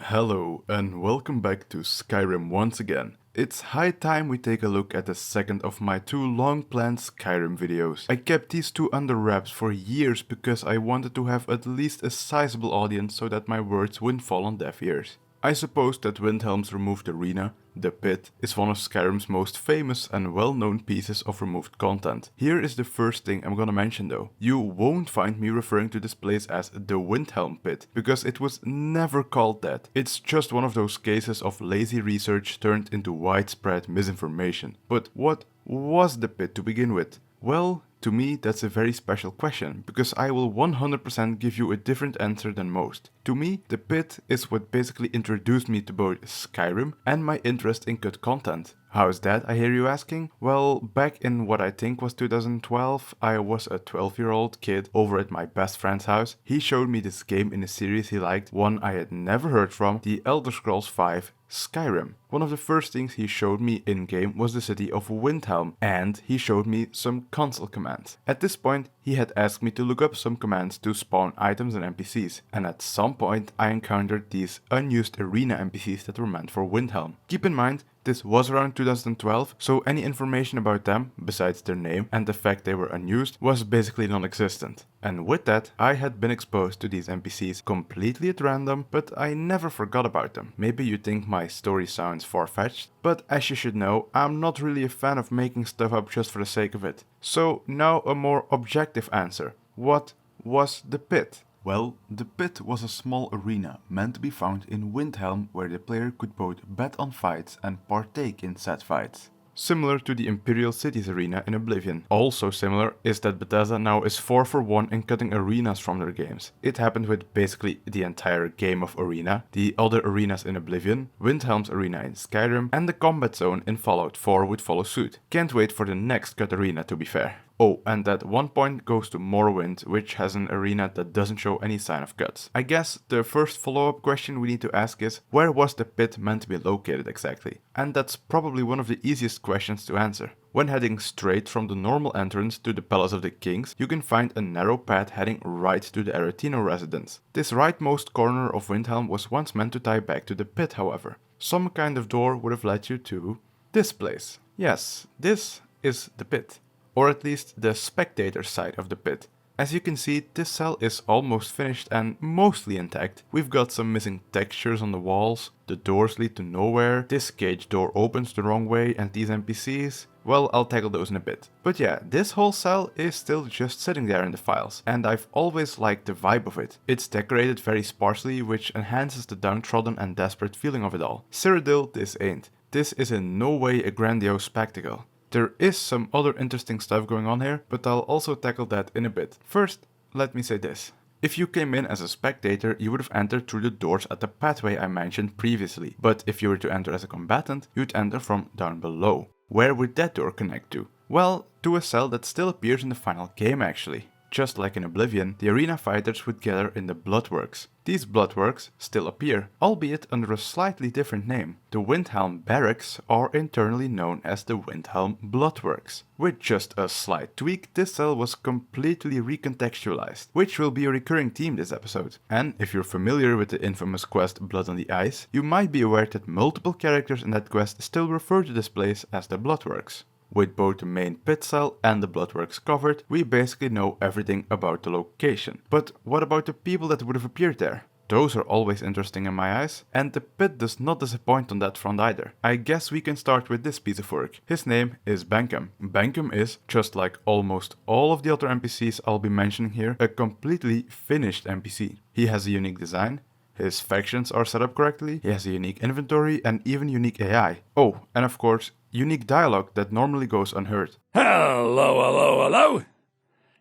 Hello and welcome back to Skyrim once again. It's high time we take a look at the second of my two long-planned Skyrim videos. I kept these two under wraps for years because I wanted to have at least a sizable audience so that my words wouldn't fall on deaf ears. I suppose that Windhelm's removed arena, the pit, is one of Skyrim's most famous and well-known pieces of removed content. Here is the first thing I'm gonna mention though. You won't find me referring to this place as the Windhelm pit, because it was never called that. It's just one of those cases of lazy research turned into widespread misinformation. But what was the pit to begin with? Well, to me that's a very special question, because I will 100% give you a different answer than most. To me, the pit is what basically introduced me to both Skyrim and my interest in cut content. How is that, I hear you asking? Well, back in what I think was 2012, I was a 12-year-old kid over at my best friend's house. He showed me this game in a series he liked, one I had never heard from, The Elder Scrolls V Skyrim. One of the first things he showed me in-game was the city of Windhelm, and he showed me some console commands. At this point, he had asked me to look up some commands to spawn items and NPCs, and at some point I encountered these unused arena NPCs that were meant for Windhelm. Keep in mind, this was around 2012, so any information about them, besides their name and the fact they were unused, was basically non-existent. And with that, I had been exposed to these NPCs completely at random, but I never forgot about them. Maybe you think my story sounds far-fetched, but as you should know, I'm not really a fan of making stuff up just for the sake of it. So now a more objective answer. What was the pit? Well, the pit was a small arena meant to be found in Windhelm where the player could both bet on fights and partake in said fights. Similar to the Imperial Cities arena in Oblivion. Also similar is that Bethesda now is 4 for 1 in cutting arenas from their games. It happened with basically the entire game of Arena, the other arenas in Oblivion, Windhelm's arena in Skyrim, and the combat zone in Fallout 4 would follow suit. Can't wait for the next cut arena, to be fair. Oh, and that 1 point goes to Morrowind, which has an arena that doesn't show any sign of cuts. I guess the first follow-up question we need to ask is, where was the pit meant to be located exactly? And that's probably one of the easiest questions to answer. When heading straight from the normal entrance to the Palace of the Kings, you can find a narrow path heading right to the Aretino residence. This rightmost corner of Windhelm was once meant to tie back to the pit, however. Some kind of door would have led you to this place. Yes, this is the pit. Or at least the Spectators side of the pit. As you can see, this cell is almost finished and mostly intact. We've got some missing textures on the walls, the doors lead to nowhere, this cage door opens the wrong way, and these NPCs, well, I'll tackle those in a bit. But yeah, this whole cell is still just sitting there in the files, and I've always liked the vibe of it. It's decorated very sparsely, which enhances the downtrodden and desperate feeling of it all. Cyrodiil, this ain't. This is in no way a grandiose spectacle. There is some other interesting stuff going on here, but I'll also tackle that in a bit. First, let me say this. If you came in as a spectator, you would have entered through the doors at the pathway I mentioned previously. But if you were to enter as a combatant, you'd enter from down below. Where would that door connect to? Well, to a cell that still appears in the final game actually. Just like in Oblivion, the arena fighters would gather in the Bloodworks. These Bloodworks still appear, albeit under a slightly different name. The Windhelm Barracks are internally known as the Windhelm Bloodworks. With just a slight tweak, this cell was completely recontextualized, which will be a recurring theme this episode. And if you're familiar with the infamous quest Blood on the Ice, you might be aware that multiple characters in that quest still refer to this place as the Bloodworks. With both the main pit cell and the Bloodworks covered, we basically know everything about the location. But what about the people that would have appeared there? Those are always interesting in my eyes, and the pit does not disappoint on that front either. I guess we can start with this piece of work. His name is Bankum. Bankum is, just like almost all of the other NPCs I'll be mentioning here, a completely finished NPC. He has a unique design, his factions are set up correctly, he has a unique inventory and even unique AI. Oh, and of course, unique dialogue that normally goes unheard. Hello, hello, hello!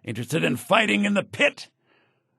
Interested in fighting in the pit?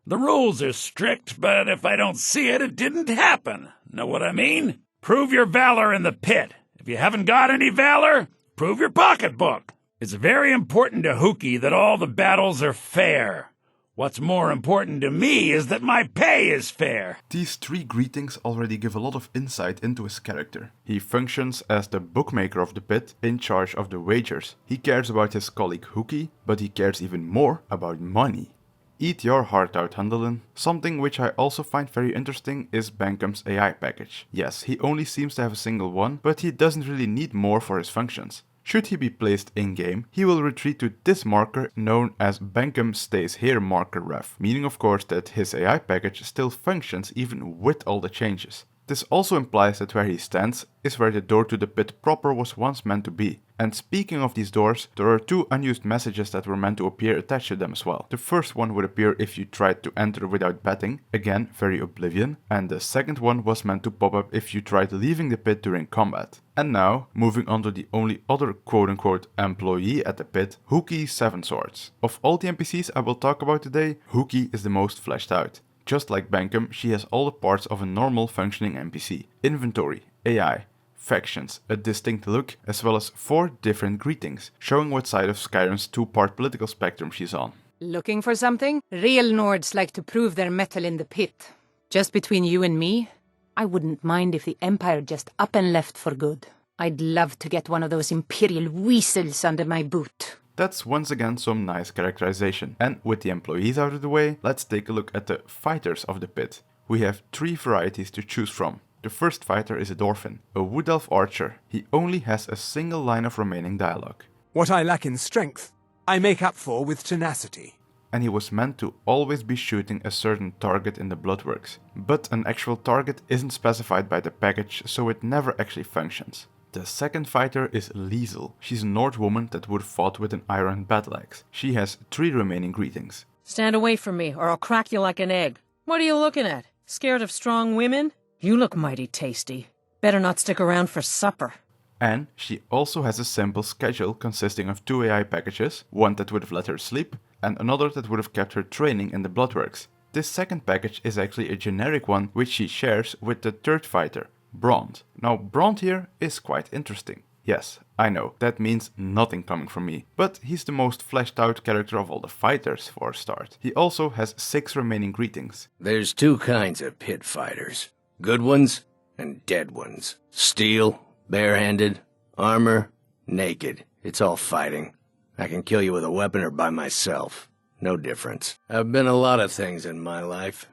The rules are strict, but if I don't see it, it didn't happen. Know what I mean? Prove your valor in the pit. If you haven't got any valor, prove your pocketbook. It's very important to Hookie that all the battles are fair. What's more important to me is that my pay is fair. These 3 greetings already give a lot of insight into his character. He functions as the bookmaker of the pit, in charge of the wagers. He cares about his colleague Hookie, but he cares even more about money. Eat your heart out, Hundelin. Something which I also find very interesting is Bankham's AI package. Yes, he only seems to have a single one, but he doesn't really need more for his functions. Should he be placed in-game, he will retreat to this marker known as Bankham Stays Here marker ref, meaning of course that his AI package still functions even with all the changes. This also implies that where he stands is where the door to the pit proper was once meant to be. And speaking of these doors, there are two unused messages that were meant to appear attached to them as well. The first one would appear if you tried to enter without betting, again very Oblivion, and the second one was meant to pop up if you tried leaving the pit during combat. And now, moving on to the only other quote-unquote employee at the pit, Hookie Seven Swords. Of all the NPCs I will talk about today, Hookie is the most fleshed out. Just like Bankham, she has all the parts of a normal functioning NPC. Inventory, AI, factions, a distinct look, as well as 4 different greetings, showing what side of Skyrim's 2-part political spectrum she's on. Looking for something? Real Nords like to prove their mettle in the pit. Just between you and me, I wouldn't mind if the Empire just up and left for good. I'd love to get one of those Imperial weasels under my boot. That's once again some nice characterization. And with the employees out of the way, let's take a look at the fighters of the pit. We have 3 varieties to choose from. The first fighter is a Dwarfin, a wood elf archer. He only has a single line of remaining dialogue. What I lack in strength, I make up for with tenacity. And he was meant to always be shooting a certain target in the Bloodworks. But an actual target isn't specified by the package, so it never actually functions. The second fighter is Liesel. She's a Nord woman that would have fought with an iron battle axe. She has 3 remaining greetings. Stand away from me, or I'll crack you like an egg. What are you looking at? Scared of strong women? You look mighty tasty. Better not stick around for supper. And she also has a simple schedule consisting of 2 AI packages, one that would have let her sleep, and another that would have kept her training in the Bloodworks. This second package is actually a generic one which she shares with the third fighter, Brond. Now Brond here is quite interesting. Yes, I know, that means nothing coming from me, but he's the most fleshed out character of all the fighters for a start. He also has 6 remaining greetings. There's 2 kinds of pit fighters. Good ones and dead ones. Steel, barehanded, armor, naked. It's all fighting. I can kill you with a weapon or by myself. No difference. I've been a lot of things in my life.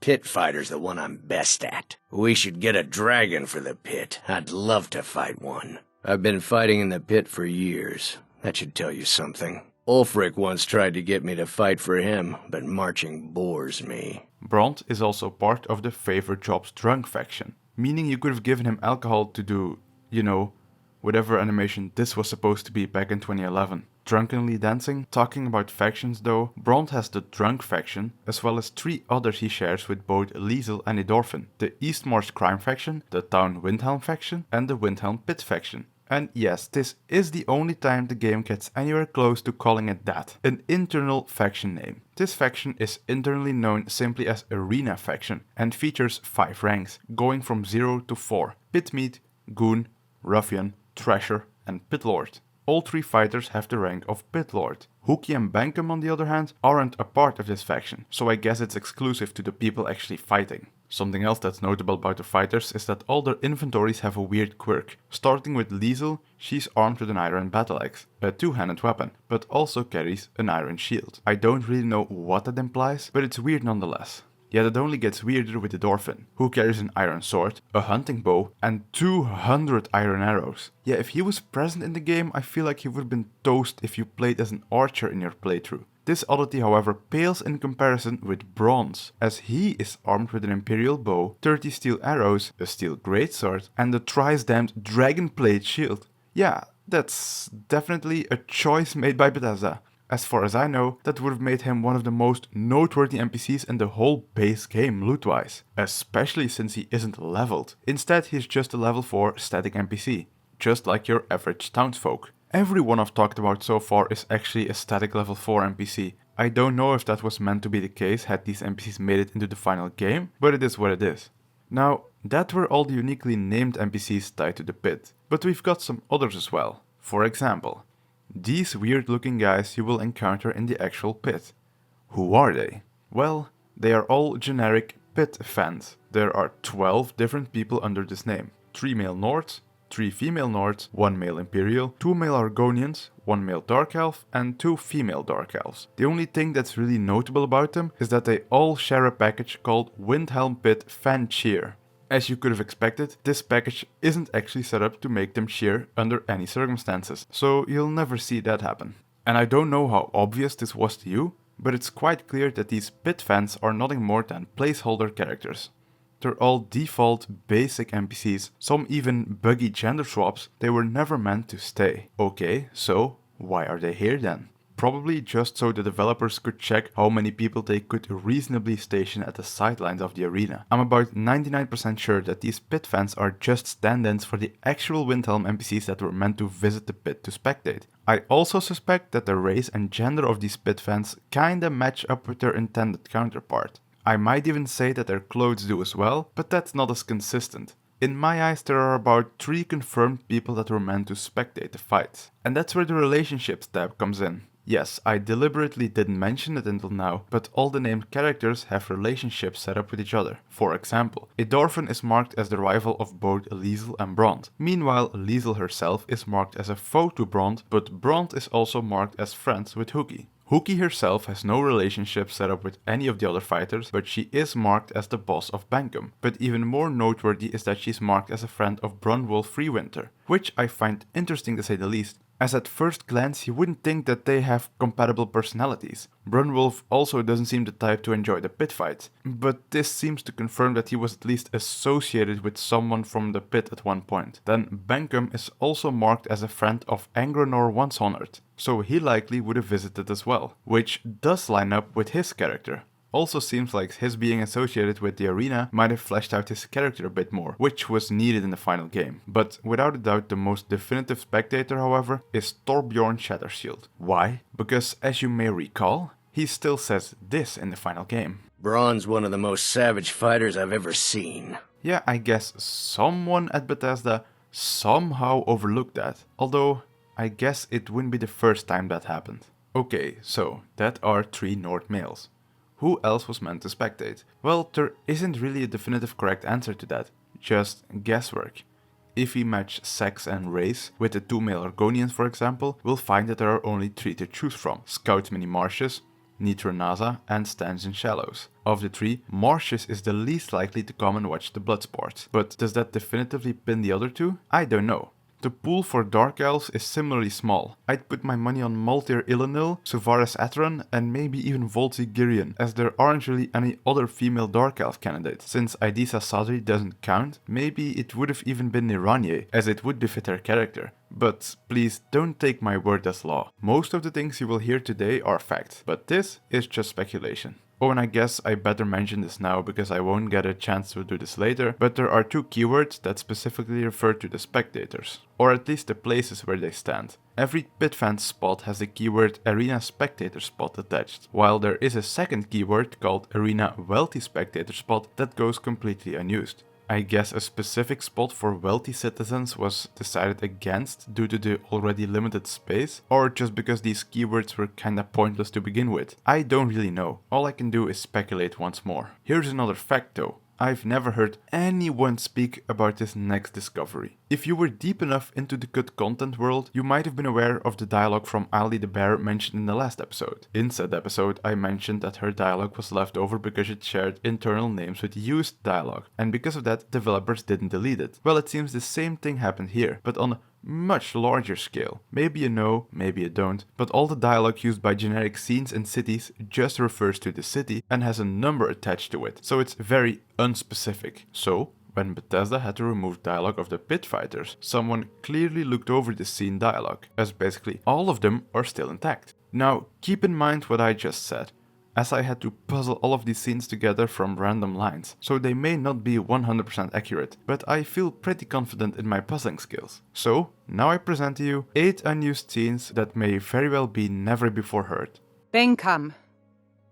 Pit fighter's the one I'm best at. We should get a dragon for the pit. I'd love to fight one. I've been fighting in the pit for years. That should tell you something. Ulfric once tried to get me to fight for him, but marching bores me. Brond is also part of the Favorite Jobs Drunk faction, meaning you could have given him alcohol to do, you know, whatever animation this was supposed to be back in 2011. Drunkenly dancing. Talking about factions though, Brond has the Drunk faction, as well as 3 others he shares with both Liesel and Idorfin. The Eastmarch Crime faction, the Town Windhelm faction, and the Windhelm Pit faction. And yes, this is the only time the game gets anywhere close to calling it that. An internal faction name. This faction is internally known simply as Arena faction and features 5 ranks, going from 0 to 4. Pitmeat, Goon, Ruffian, Thrasher and Pitlord. All 3 fighters have the rank of Pitlord. Hookie and Bankham on the other hand aren't a part of this faction, so I guess it's exclusive to the people actually fighting. Something else that's notable about the fighters is that all their inventories have a weird quirk. Starting with Liesel, she's armed with an iron battle axe, a 2-handed weapon, but also carries an iron shield. I don't really know what that implies, but it's weird nonetheless. Yet it only gets weirder with the Dwarfin, who carries an iron sword, a hunting bow, and 200 iron arrows. Yeah, if he was present in the game, I feel like he would have been toast if you played as an archer in your playthrough. This oddity, however, pales in comparison with Bronze, as he is armed with an imperial bow, 30 steel arrows, a steel greatsword, and a thrice-damned dragonblade shield. Yeah, that's definitely a choice made by Bethesda. As far as I know, that would have made him one of the most noteworthy NPCs in the whole base game loot-wise, especially since he isn't leveled. Instead, he's just a level 4 static NPC, just like your average townsfolk. Everyone I've talked about so far is actually a static level 4 NPC. I don't know if that was meant to be the case had these NPCs made it into the final game, but it is what it is. Now, that were all the uniquely named NPCs tied to the pit, but we've got some others as well. For example, these weird looking guys you will encounter in the actual pit. Who are they? Well, they are all generic pit fans. There are 12 different people under this name. 3 male Nords, 3 female Nords, 1 male Imperial, 2 male Argonians, 1 male Dark Elf, and 2 female Dark Elves. The only thing that's really notable about them is that they all share a package called Windhelm Pit Fan Cheer. As you could have expected, this package isn't actually set up to make them cheer under any circumstances, so you'll never see that happen. And I don't know how obvious this was to you, but it's quite clear that these pit fans are nothing more than placeholder characters. They're all default, basic NPCs, some even buggy gender swaps. They were never meant to stay. Okay, so why are they here then? Probably just so the developers could check how many people they could reasonably station at the sidelines of the arena. I'm about 99% sure that these pit fans are just stand-ins for the actual Windhelm NPCs that were meant to visit the pit to spectate. I also suspect that the race and gender of these pit fans kinda match up with their intended counterpart. I might even say that their clothes do as well, but that's not as consistent. In my eyes, there are about 3 confirmed people that were meant to spectate the fights. And that's where the relationships tab comes in. Yes, I deliberately didn't mention it until now, but all the named characters have relationships set up with each other. For example, Edorfin is marked as the rival of both Liesel and Brond. Meanwhile, Liesel herself is marked as a foe to Brond, but Brond is also marked as friends with Hookie. Hookie herself has no relationship set up with any of the other fighters, but she is marked as the boss of Bankum. But even more noteworthy is that she's marked as a friend of Brunwolf Freewinter, which I find interesting to say the least, as at first glance you wouldn't think that they have compatible personalities. Brunwolf also doesn't seem the type to enjoy the pit fights, but this seems to confirm that he was at least associated with someone from the pit at one point. Then Bankum is also marked as a friend of Angronor Oncehonored, so he likely would have visited as well, which does line up with his character. Also seems like his being associated with the arena might have fleshed out his character a bit more, which was needed in the final game. But without a doubt the most definitive spectator, however, is Torbjorn Shattershield. Why? Because as you may recall, he still says this in the final game. Braun's one of the most savage fighters I've ever seen. Yeah, I guess someone at Bethesda somehow overlooked that, although I guess it wouldn't be the first time that happened. Okay, so that are 3 Nord males. Who else was meant to spectate? Well, there isn't really a definitive correct answer to that, just guesswork. If we match sex and race with the 2 male Argonians for example, we'll find that there are only 3 to choose from: Scout Mini Martius, Nitro NASA and Stanchion Shallows. Of the 3, Martius is the least likely to come and watch the Bloodsport, but does that definitively pin the other 2? I don't know. The pool for Dark Elves is similarly small. I'd put my money on Maltyr Ilanil, Suvaris Atron and maybe even Voltzi Girion, as there aren't really any other female Dark Elf candidates. Since Idisa Sadri doesn't count, maybe it would have even been Niranye, as it would befit her character. But please don't take my word as law. Most of the things you will hear today are facts, but this is just speculation. Oh, and I guess I better mention this now because I won't get a chance to do this later, but there are 2 keywords that specifically refer to the spectators, or at least the places where they stand. Every pit fan spot has the keyword Arena Spectator Spot attached, while there is a second keyword called Arena Wealthy Spectator Spot that goes completely unused. I guess a specific spot for wealthy citizens was decided against due to the already limited space, or just because these keywords were kinda pointless to begin with. I don't really know. All I can do is speculate once more. Here's another fact though. I've never heard anyone speak about this next discovery. If you were deep enough into the cut content world, you might have been aware of the dialogue from Ali the Bear mentioned in the last episode. In said episode, I mentioned that her dialogue was left over because it shared internal names with used dialogue, and because of that, developers didn't delete it. Well, it seems the same thing happened here, but on a much larger scale. Maybe you know, maybe you don't, but all the dialogue used by generic scenes and cities just refers to the city and has a number attached to it, so it's very unspecific. So, when Bethesda had to remove dialogue of the pit fighters, someone clearly looked over the scene dialogue, as basically all of them are still intact. Now, keep in mind what I just said, as I had to puzzle all of these scenes together from random lines, so they may not be 100% accurate, but I feel pretty confident in my puzzling skills. So, now I present to you 8 unused scenes that may very well be never before heard. Benkham.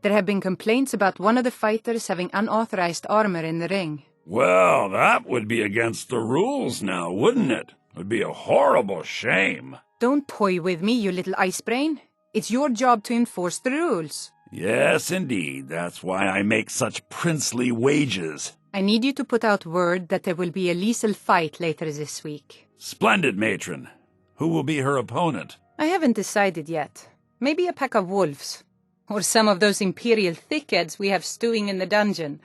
There have been complaints about one of the fighters having unauthorized armor in the ring. Well, that would be against the rules now, wouldn't it? It would be a horrible shame. Don't toy with me, you little ice brain. It's your job to enforce the rules. Yes, indeed. That's why I make such princely wages. I need you to put out word that there will be a lethal fight later this week. Splendid, matron. Who will be her opponent? I haven't decided yet. Maybe a pack of wolves. Or some of those Imperial thickheads we have stewing in the dungeon.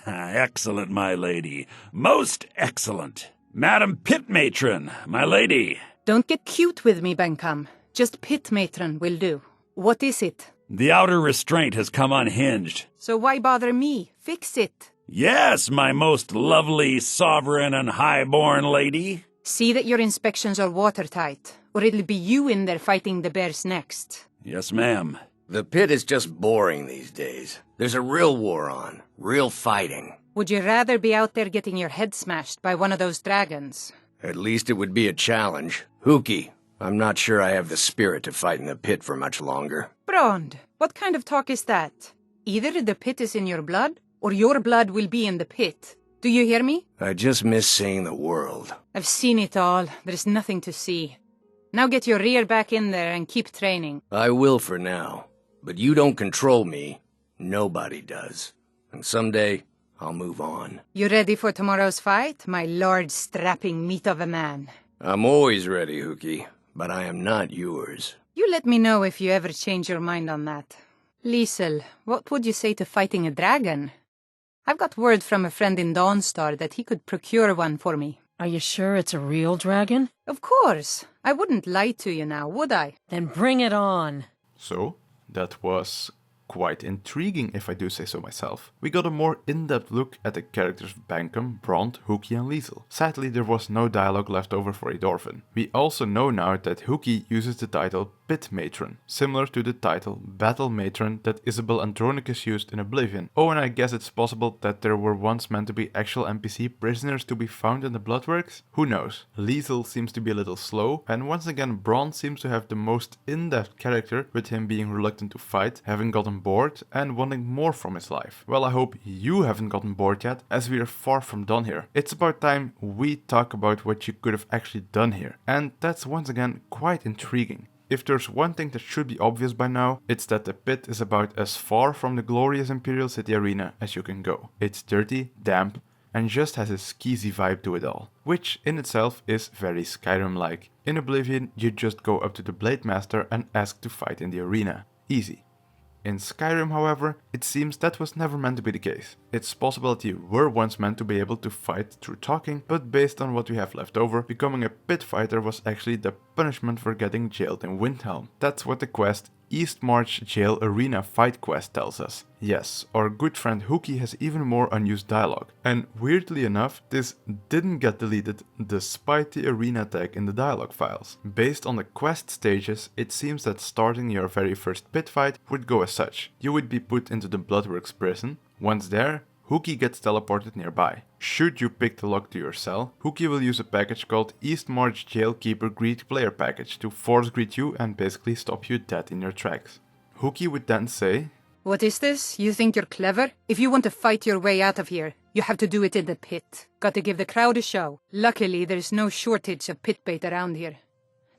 Excellent, my lady. Most excellent. Madam Pit Matron, my lady. Don't get cute with me, Benkam. Just Pit Matron will do. What is it? The outer restraint has come unhinged. So why bother me? Fix it. Yes, my most lovely sovereign and high-born lady. See that your inspections are watertight, or it'll be you in there fighting the bears next. Yes, ma'am. The pit is just boring these days. There's a real war on. Real fighting. Would you rather be out there getting your head smashed by one of those dragons? At least it would be a challenge. Hookie, I'm not sure I have the spirit to fight in the pit for much longer. Brond, what kind of talk is that? Either the pit is in your blood, or your blood will be in the pit. Do you hear me? I just miss seeing the world. I've seen it all. There's nothing to see. Now get your rear back in there and keep training. I will for now. But you don't control me. Nobody does. And someday, I'll move on. You ready for tomorrow's fight, my large strapping meat of a man? I'm always ready, Hookie. But I am not yours. You let me know if you ever change your mind on that. Liesel, what would you say to fighting a dragon? I've got word from a friend in Dawnstar that he could procure one for me. Are you sure it's a real dragon? Of course. I wouldn't lie to you now, would I? Then bring it on. So, that was quite intriguing if I do say so myself. We got a more in-depth look at the characters of Bankum, Brond, Hookie and Liesel. Sadly there was no dialogue left over for Edorfin. We also know now that Hookie uses the title Pit Matron, similar to the title Battle Matron that Isabel Andronicus used in Oblivion. Oh, and I guess it's possible that there were once meant to be actual NPC prisoners to be found in the Bloodworks? Who knows? Liesel seems to be a little slow, and once again Brond seems to have the most in-depth character, with him being reluctant to fight, having gotten bored and wanting more from his life. Well, I hope you haven't gotten bored yet, as we are far from done here. It's about time we talk about what you could have actually done here, and that's once again quite intriguing. If there's one thing that should be obvious by now, it's that the pit is about as far from the glorious Imperial City Arena as you can go. It's dirty, damp, and just has a skeezy vibe to it all, which in itself is very Skyrim-like. In Oblivion, you just go up to the Blade Master and ask to fight in the arena. Easy. In Skyrim, however, it seems that was never meant to be the case. It's possible that you were once meant to be able to fight through talking, but based on what we have left over, becoming a pit fighter was actually the punishment for getting jailed in Windhelm. That's what the quest Eastmarch Jail Arena Fight quest tells us. Yes, our good friend Hookie has even more unused dialogue. And weirdly enough, this didn't get deleted despite the arena tag in the dialogue files. Based on the quest stages, it seems that starting your very first pit fight would go as such. You would be put into the Bloodworks prison. Once there, Hookie gets teleported nearby. Should you pick the lock to your cell, Hookie will use a package called Eastmarch Jailkeeper Greet Player Package to force greet you and basically stop you dead in your tracks. Hookie would then say, "What is this? You think you're clever? If you want to fight your way out of here, you have to do it in the pit. Got to give the crowd a show. Luckily, there's no shortage of pit bait around here.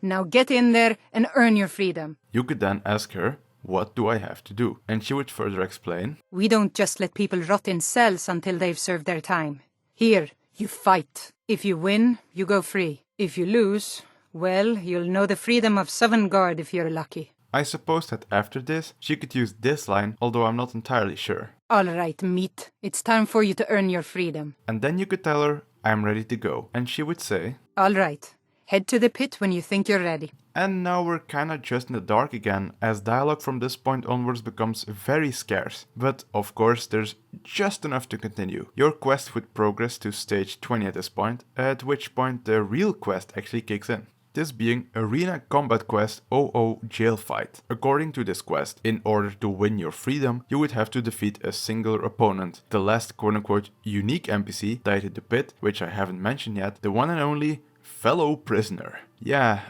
Now get in there and earn your freedom." You could then ask her, "What do I have to do?" And she would further explain, "We don't just let people rot in cells until they've served their time. Here, you fight. If you win, you go free. If you lose, well, you'll know the freedom of Sovngarde if you're lucky." I suppose that after this, she could use this line, although I'm not entirely sure. "All right, meat. It's time for you to earn your freedom." And then you could tell her, "I'm ready to go." And she would say, "All right. Head to the pit when you think you're ready." And now we're kinda just in the dark again, as dialogue from this point onwards becomes very scarce. But of course there's just enough to continue. Your quest would progress to stage 20 at this point, at which point the real quest actually kicks in. This being Arena Combat Quest 00 Jail Fight. According to this quest, in order to win your freedom, you would have to defeat a singular opponent. The last quote-unquote unique NPC died in the pit, which I haven't mentioned yet, the one and only fellow prisoner. Yeah,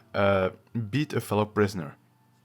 beat a fellow prisoner.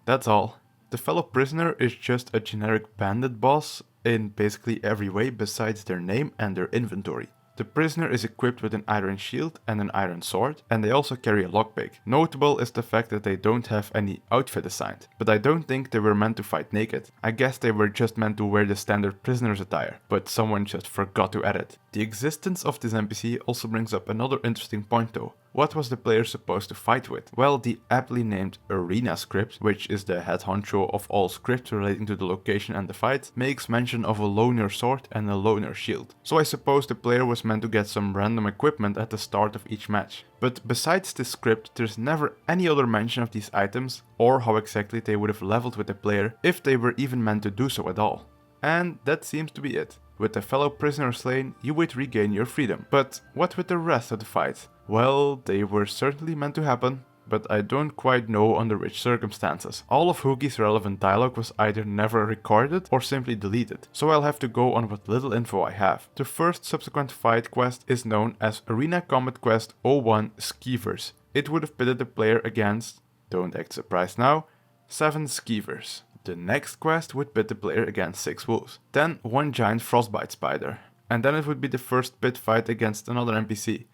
That's all. The fellow prisoner is just a generic bandit boss in basically every way besides their name and their inventory. The prisoner is equipped with an iron shield and an iron sword, and they also carry a lockpick. Notable is the fact that they don't have any outfit assigned, but I don't think they were meant to fight naked. I guess they were just meant to wear the standard prisoner's attire, but someone just forgot to add it. The existence of this NPC also brings up another interesting point though. What was the player supposed to fight with? Well, the aptly named Arena script, which is the head honcho of all scripts relating to the location and the fight, makes mention of a loner sword and a loner shield. So I suppose the player was meant to get some random equipment at the start of each match. But besides this script, there's never any other mention of these items or how exactly they would have leveled with the player if they were even meant to do so at all. And that seems to be it. With a fellow prisoner slain, you would regain your freedom. But what with the rest of the fight? Well, they were certainly meant to happen, but I don't quite know under which circumstances. All of Hoogie's relevant dialogue was either never recorded or simply deleted, so I'll have to go on what little info I have. The first subsequent fight quest is known as Arena Combat Quest 01 Skeevers. It would have pitted the player against, don't act surprised now, 7 Skeevers. The next quest would pit the player against 6 wolves, then 1 giant frostbite spider, and then it would be the first pit fight against another NPC.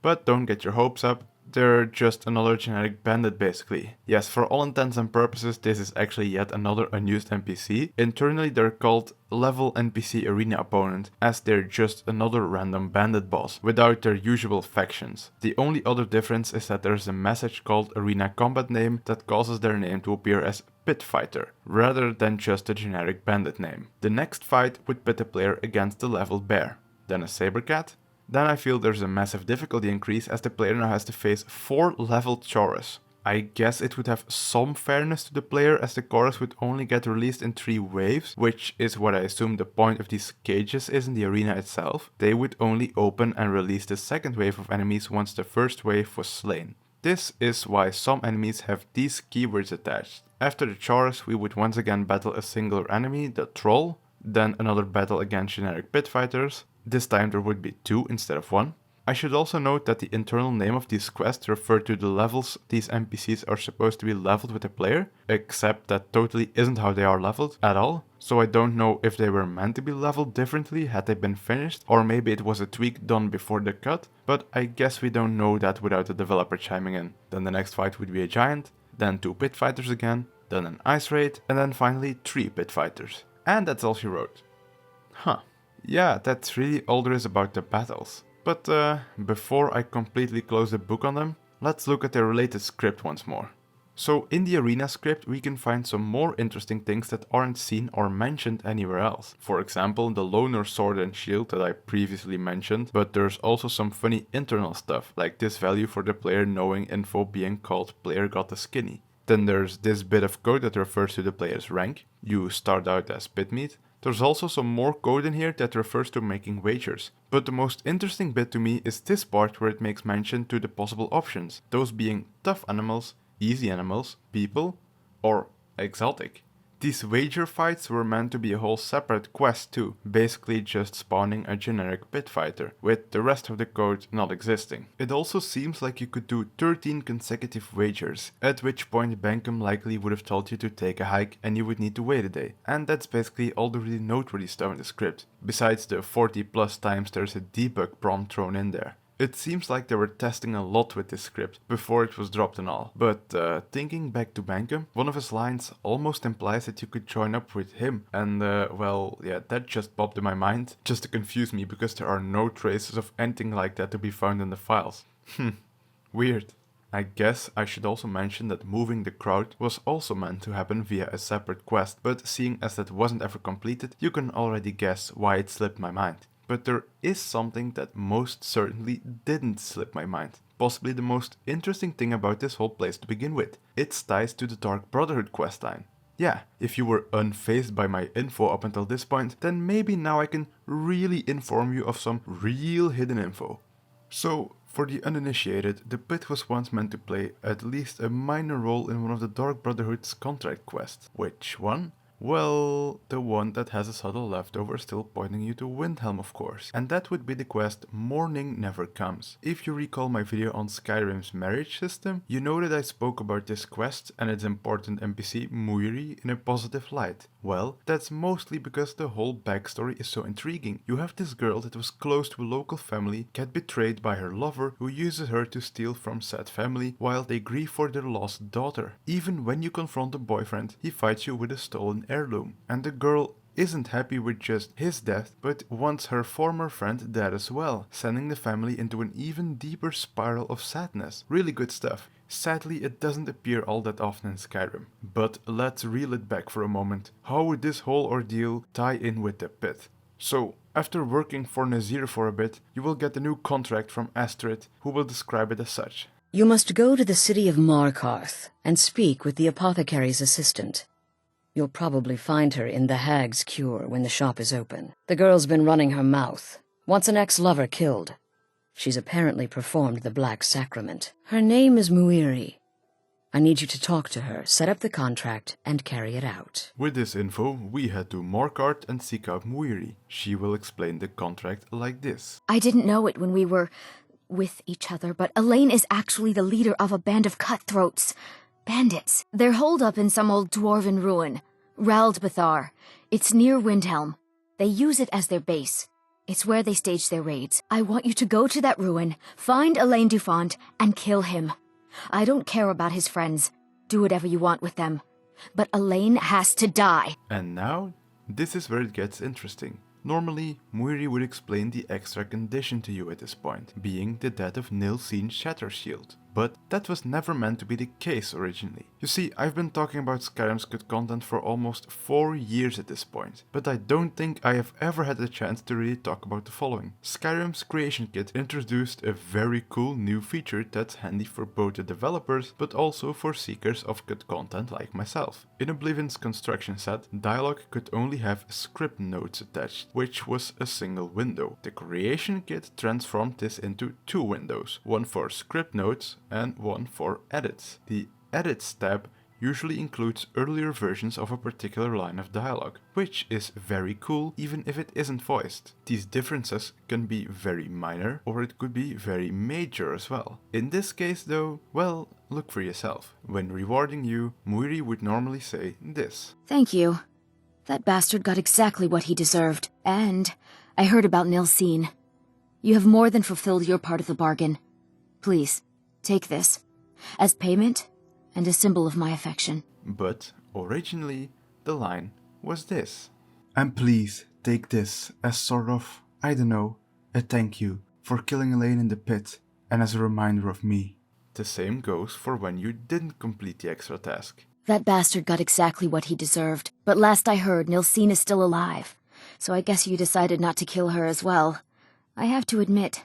But don't get your hopes up, they're just another generic bandit basically. Yes, for all intents and purposes this is actually yet another unused NPC. Internally they're called level NPC arena opponent, as they're just another random bandit boss, without their usual factions. The only other difference is that there's a message called arena combat name that causes their name to appear as pit fighter, rather than just a generic bandit name. The next fight would pit the player against the leveled bear, then a saber cat. Then I feel there's a massive difficulty increase as the player now has to face 4 leveled chorus. I guess it would have some fairness to the player as the chorus would only get released in 3 waves, which is what I assume the point of these cages is in the arena itself. They would only open and release the second wave of enemies once the first wave was slain. This is why some enemies have these keywords attached. After the chorus we would once again battle a singular enemy, the troll, then another battle against generic pit fighters. This time there would be 2 instead of 1. I should also note that the internal name of these quests refer to the levels these NPCs are supposed to be leveled with the player, except that totally isn't how they are leveled at all. So I don't know if they were meant to be leveled differently had they been finished, or maybe it was a tweak done before the cut, but I guess we don't know that without the developer chiming in. Then the next fight would be a giant, then 2 pit fighters again, then an ice raid, and then finally 3 pit fighters. And that's all she wrote. Huh. Yeah, that's really all there is about the battles. But before I completely close the book on them, let's look at the related script once more. So in the arena script we can find some more interesting things that aren't seen or mentioned anywhere else. For example, the loner sword and shield that I previously mentioned, but there's also some funny internal stuff, like this value for the player knowing info being called player got the skinny. Then there's this bit of code that refers to the player's rank. You start out as pit meat. There's also some more code in here that refers to making wagers. But the most interesting bit to me is this part where it makes mention to the possible options, those being tough animals, easy animals, people, or exotic. These wager fights were meant to be a whole separate quest too, basically just spawning a generic pit fighter, with the rest of the code not existing. It also seems like you could do 13 consecutive wagers, at which point Bankum likely would have told you to take a hike and you would need to wait a day. And that's basically all the really noteworthy stuff in the script, besides the 40 plus times there's a debug prompt thrown in there. It seems like they were testing a lot with this script before it was dropped and all. But thinking back to Bankum, one of his lines almost implies that you could join up with him. And well, yeah, that just popped in my mind, just to confuse me because there are no traces of anything like that to be found in the files. Weird. I guess I should also mention that moving the crowd was also meant to happen via a separate quest, but seeing as that wasn't ever completed, you can already guess why it slipped my mind. But there is something that most certainly didn't slip my mind. Possibly the most interesting thing about this whole place to begin with. Its ties to the Dark Brotherhood questline. Yeah, if you were unfazed by my info up until this point, then maybe now I can really inform you of some real hidden info. So, for the uninitiated, the pit was once meant to play at least a minor role in one of the Dark Brotherhood's contract quests. Which one? Well, the one that has a subtle leftover still pointing you to Windhelm, of course. And that would be the quest Morning Never Comes. If you recall my video on Skyrim's marriage system, you know that I spoke about this quest and its important NPC Muiri in a positive light. Well, that's mostly because the whole backstory is so intriguing. You have this girl that was close to a local family, get betrayed by her lover who uses her to steal from said family while they grieve for their lost daughter. Even when you confront the boyfriend, he fights you with a stolen heirloom. And the girl isn't happy with just his death, but wants her former friend dead as well, sending the family into an even deeper spiral of sadness. Really good stuff. Sadly, it doesn't appear all that often in Skyrim. But let's reel it back for a moment. How would this whole ordeal tie in with the pit? So, after working for Nazir for a bit, you will get a new contract from Astrid, who will describe it as such. You must go to the city of Markarth and speak with the apothecary's assistant. You'll probably find her in the Hag's Cure when the shop is open. The girl's been running her mouth. Wants an ex-lover killed. She's apparently performed the Black Sacrament. Her name is Muiri. I need you to talk to her, set up the contract, and carry it out. With this info, we head to Markarth and seek out Muiri. She will explain the contract like this. I didn't know it when we were with each other, but Elaine is actually the leader of a band of cutthroats. Bandits. They're holed up in some old dwarven ruin. Boethiah. It's near Windhelm. They use it as their base. It's where they stage their raids. I want you to go to that ruin, find Elaine Dufont, and kill him. I don't care about his friends. Do whatever you want with them. But Elaine has to die. And now, this is where it gets interesting. Normally, Muiri would explain the extra condition to you at this point, being the death of Nilsine Shattershield. But that was never meant to be the case originally. You see, I've been talking about Skyrim's cut content for almost 4 years at this point, but I don't think I have ever had the chance to really talk about the following. Skyrim's Creation Kit introduced a very cool new feature that's handy for both the developers, but also for seekers of cut content like myself. In Oblivion's construction set, dialogue could only have script notes attached, which was a single window. The Creation Kit transformed this into 2 windows, one for script notes and one for edits. The Edits tab usually includes earlier versions of a particular line of dialogue, which is very cool even if it isn't voiced. These differences can be very minor or it could be very major as well. In this case though, well, look for yourself. When rewarding you, Muiri would normally say this. Thank you. That bastard got exactly what he deserved. And I heard about Nilsine. You have more than fulfilled your part of the bargain. Please, take this as payment and a symbol of my affection. But originally, the line was this. And please take this as sort of, I don't know, a thank you for killing Elaine in the pit and as a reminder of me. The same goes for when you didn't complete the extra task. That bastard got exactly what he deserved, but last I heard, Nilsine is still alive, so I guess you decided not to kill her as well. I have to admit,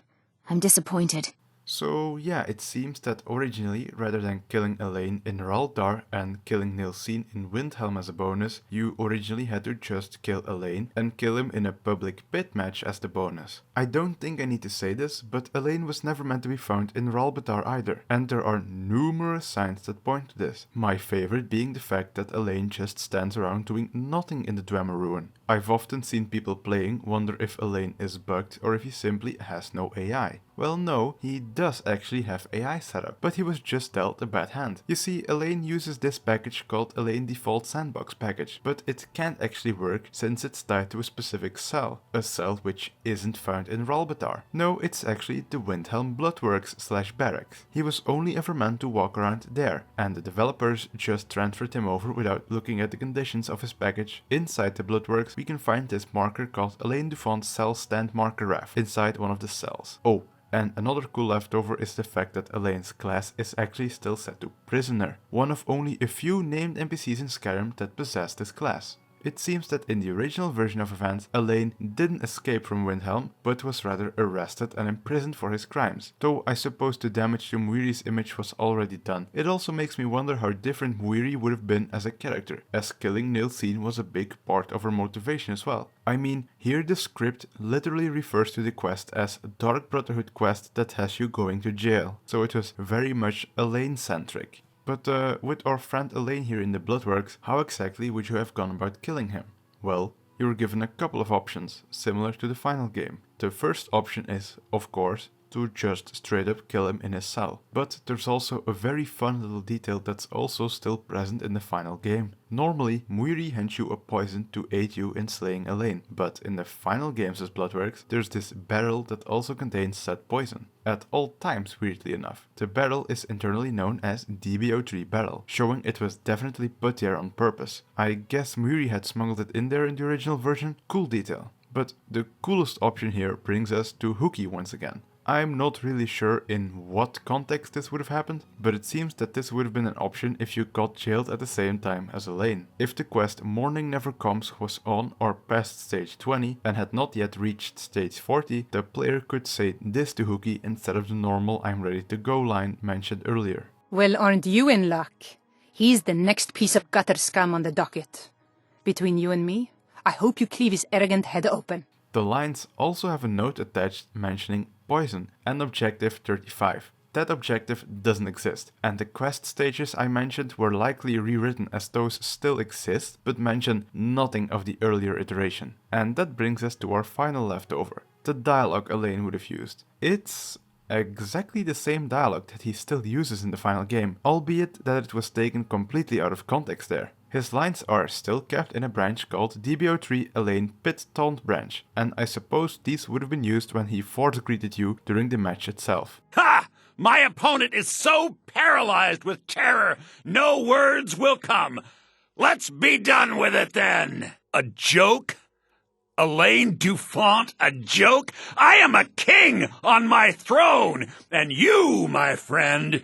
I'm disappointed. So yeah, it seems that originally, rather than killing Elaine in Raldar and killing Nilsine in Windhelm as a bonus, you originally had to just kill Elaine and kill him in a public pit match as the bonus. I don't think I need to say this, but Elaine was never meant to be found in Raldar either, and there are numerous signs that point to this. My favorite being the fact that Elaine just stands around doing nothing in the Dwemer ruin. I've often seen people playing wonder if Elaine is bugged or if he simply has no AI. Well no, he does actually have AI setup, but he was just dealt a bad hand. You see, Elaine uses this package called Elaine Default Sandbox package, but it can't actually work since it's tied to a specific cell, a cell which isn't found in Ralbatar. No, it's actually the Windhelm Bloodworks/barracks. He was only ever meant to walk around there, and the developers just transferred him over without looking at the conditions of his package. Inside the Bloodworks, we can find this marker called Elaine Dufont's Cell Stand Marker Ref inside one of the cells. Oh, and another cool leftover is the fact that Elaine's class is actually still set to Prisoner, one of only a few named NPCs in Skyrim that possess this class. It seems that in the original version of events, Elaine didn't escape from Windhelm, but was rather arrested and imprisoned for his crimes. Though I suppose the damage to Muiri's image was already done. It also makes me wonder how different Muiri would have been as a character, as killing Nilsine was a big part of her motivation as well. I mean, here the script literally refers to the quest as a Dark Brotherhood quest that has you going to jail, so it was very much Elaine-centric. But with our friend Elaine here in the Bloodworks, how exactly would you have gone about killing him? Well, you were given a couple of options, similar to the final game. The first option is, of course, to just straight up kill him in his cell. But there's also a very fun little detail that's also still present in the final game. Normally, Muiri hands you a poison to aid you in slaying Elaine, but in the final games as Bloodworks, there's this barrel that also contains said poison. At all times, weirdly enough. The barrel is internally known as DB03 barrel, showing it was definitely put there on purpose. I guess Muiri had smuggled it in there in the original version. Cool detail. But the coolest option here brings us to Hookie once again. I'm not really sure in what context this would have happened, but it seems that this would have been an option if you got jailed at the same time as Elaine. If the quest Morning Never Comes was on or past stage 20 and had not yet reached stage 40, the player could say this to Hookie instead of the normal I'm ready to go line mentioned earlier. Well, aren't you in luck? He's the next piece of gutter scum on the docket. Between you and me, I hope you cleave his arrogant head open. The lines also have a note attached mentioning poison and objective 35. That objective doesn't exist, and the quest stages I mentioned were likely rewritten as those still exist, but mention nothing of the earlier iteration. And that brings us to our final leftover, the dialogue Elaine would have used. It's exactly the same dialogue that he still uses in the final game, albeit that it was taken completely out of context there. His lines are still kept in a branch called DB03 Elaine Pit Taunt branch, and I suppose these would have been used when he force greeted you during the match itself. Ha! My opponent is so paralyzed with terror, no words will come. Let's be done with it then. A joke? Elaine Dufont, a joke? I am a king on my throne, and you, my friend,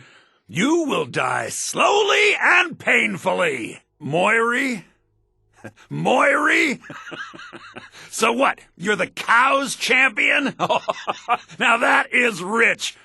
you will die slowly and painfully. Moiri? Moiri? So what, you're the cow's champion? Now that is rich.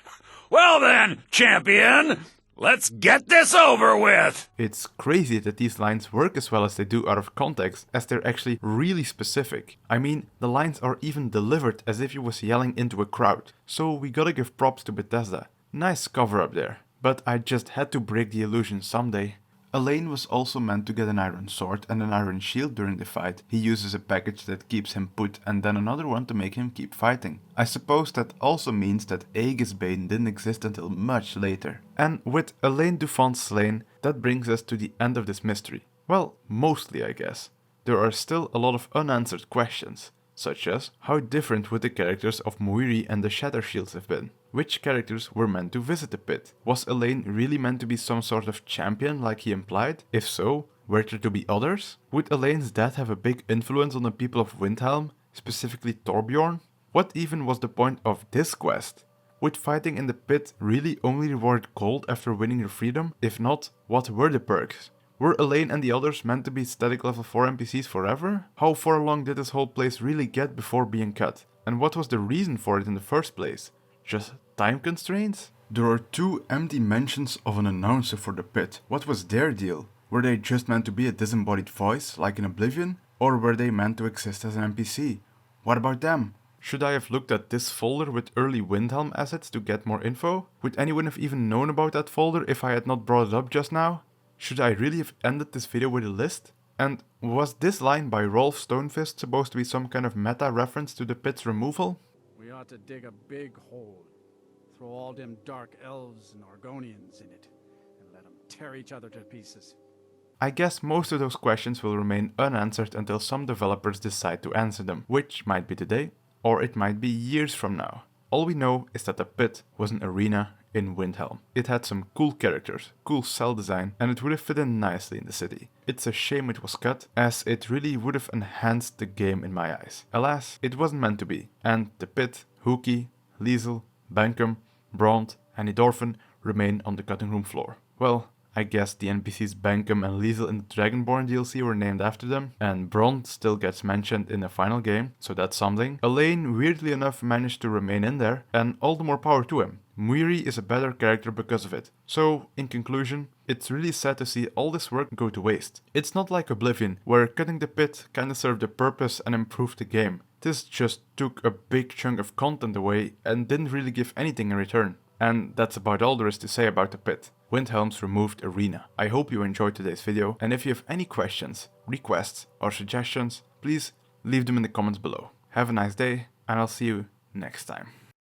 Well then, champion, let's get this over with! It's crazy that these lines work as well as they do out of context, as they're actually really specific. I mean, the lines are even delivered as if you was yelling into a crowd. So we gotta give props to Bethesda. Nice cover up there. But I just had to break the illusion someday. Elaine was also meant to get an iron sword and an iron shield during the fight. He uses a package that keeps him put and then another one to make him keep fighting. I suppose that also means that Aegisbane didn't exist until much later. And with Elaine Dufont slain, that brings us to the end of this mystery. Well, mostly I guess. There are still a lot of unanswered questions, such as how different would the characters of Muiri and the Shatter Shields have been? Which characters were meant to visit the pit? Was Elaine really meant to be some sort of champion like he implied? If so, were there to be others? Would Elaine's death have a big influence on the people of Windhelm, specifically Torbjorn? What even was the point of this quest? Would fighting in the pit really only reward gold after winning your freedom? If not, what were the perks? Were Elaine and the others meant to be static level 4 NPCs forever? How far along did this whole place really get before being cut? And what was the reason for it in the first place? Just time constraints? There are 2 empty mentions of an announcer for the pit. What was their deal? Were they just meant to be a disembodied voice, like in Oblivion? Or were they meant to exist as an NPC? What about them? Should I have looked at this folder with early Windhelm assets to get more info? Would anyone have even known about that folder if I had not brought it up just now? Should I really have ended this video with a list? And was this line by Rolf Stonefist supposed to be some kind of meta reference to the pit's removal? We ought to dig a big hole, throw all them dark elves and Argonians in it, and let them tear each other to pieces. I guess most of those questions will remain unanswered until some developers decide to answer them, which might be today, or it might be years from now. All we know is that the pit was an arena in Windhelm. It had some cool characters, cool cell design, and it would have fit in nicely in the city. It's a shame it was cut, as it really would have enhanced the game in my eyes. Alas, it wasn't meant to be, and the pit, Hookie, Liesel, Bankum, Bront, and Idorfen remain on the cutting room floor. Well, I guess the NPCs Bankum and Liesel in the Dragonborn DLC were named after them, and Bront still gets mentioned in the final game, so that's something. Elaine, weirdly enough, managed to remain in there, and all the more power to him. Muiri is a better character because of it. So, in conclusion, it's really sad to see all this work go to waste. It's not like Oblivion, where cutting the pit kinda served a purpose and improved the game. This just took a big chunk of content away and didn't really give anything in return. And that's about all there is to say about the pit. Windhelm's removed arena. I hope you enjoyed today's video, and if you have any questions, requests or suggestions, please leave them in the comments below. Have a nice day, and I'll see you next time.